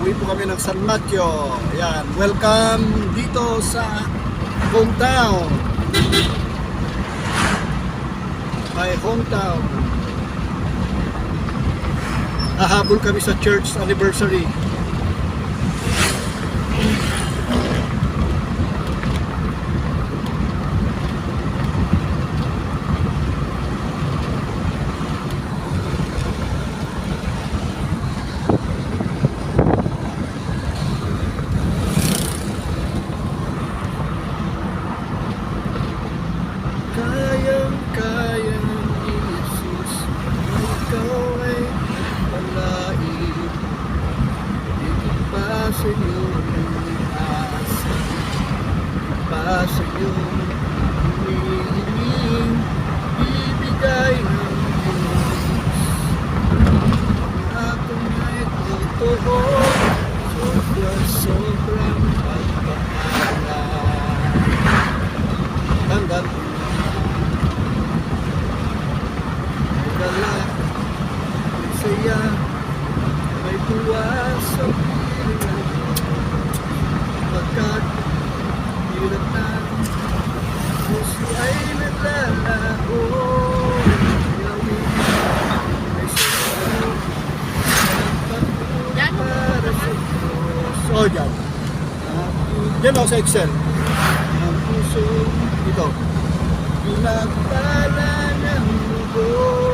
Pauwi po kami ng San Mateo. Ayan, welcome dito sa hometown. My hometown. Nahabol kami sa church anniversary. Kayang-kaya ni Jesus, ikaw ay palain. Higit pa sa iyong asa, higit pa sa iyong hinihiling, ibigay ng Diyos. Akong ay totoo, sobrang pagpapala. Tanggap dala, may saya, may tuwa sa piling. Pagkat hirap na puso ay naglalao. Yawin ay sayo, para sa Diyos. O dyan, dyan o sa Excel. Ang puso, ito, pinagpala ng lubos.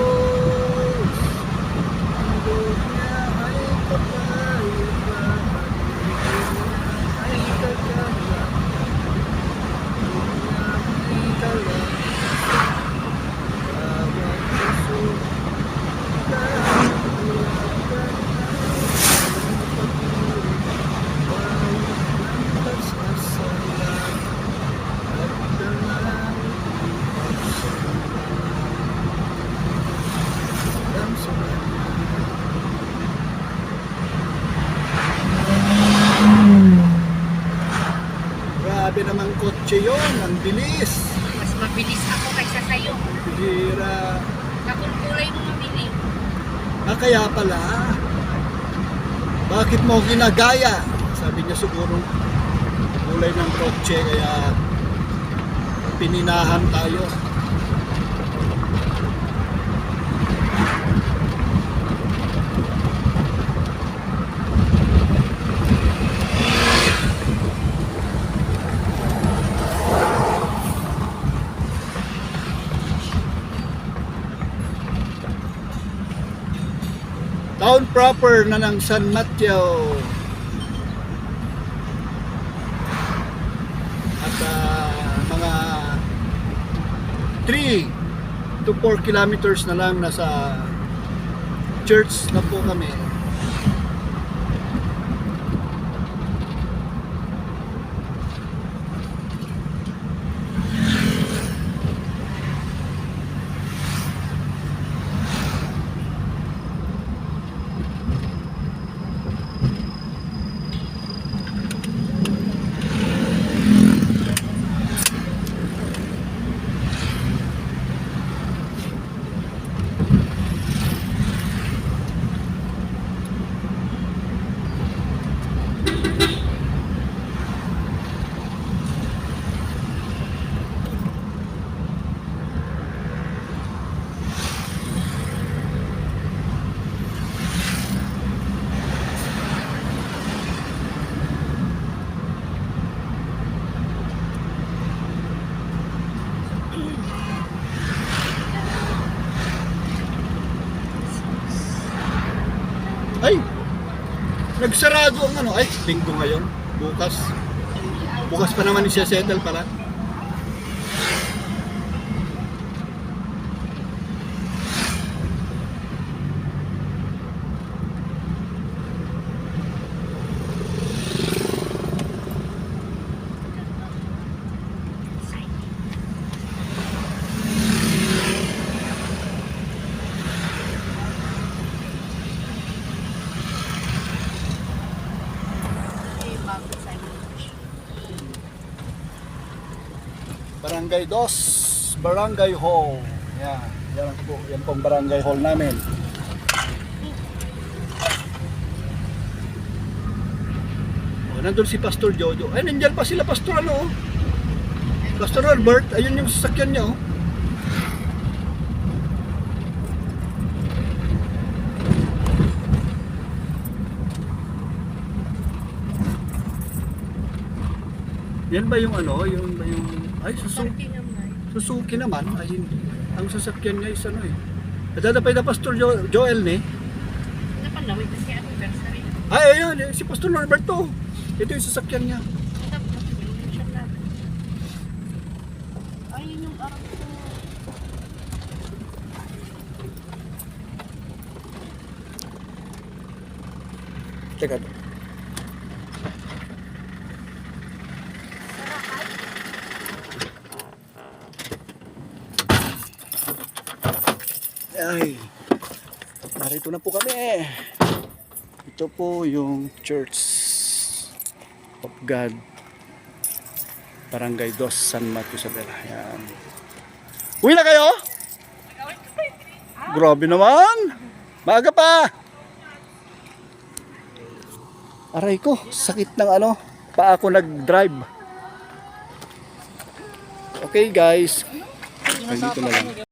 Grabe naman kotse yun, ang bilis. Mas mabilis ako kaysa sa'yo. Bihira. Akong kulay mo mabili. Kaya pala. Bakit mo ginagaya? Sabi niya siguro kulay ng kotse kaya pininahan tayo. Town proper na ng San Mateo. At mga 3 to 4 kilometers na lang nasa church na po kami. Ay, nagsarado ang ano. Ay, linggo ngayon. Bukas. Bukas pa naman siya-settle pala. Barangay Dos, Barangay Hall. Yan po, yan pong Barangay Hall namin. nandun si Pastor Jojo. Ay, nandiyan pa sila, Pastor ano, oh. Pastor Albert, ayun yung sasakyan niya, oh. Yan ba yung ano, yun ba yung, ay, Parking naman. Suzuki naman, ay hindi. Ang sasakyan niya is ano eh. Nadadapay na Pastor Joel ni. Napanawid kasi anniversary. Ay, ayun, si Pastor Norberto. Ito yung sasakyan niya. Tapos yung siya natin. Ayun yung araw ko. Teka. Ay, narito na po kami. Ito po yung Church of God, Barangay 2, San Marcos Isabela. Yan. Uwi na kayo? Grabe naman. Maaga pa. Aray ko, sakit ng ano, pa ako nag-drive. Okay guys, dito na lang.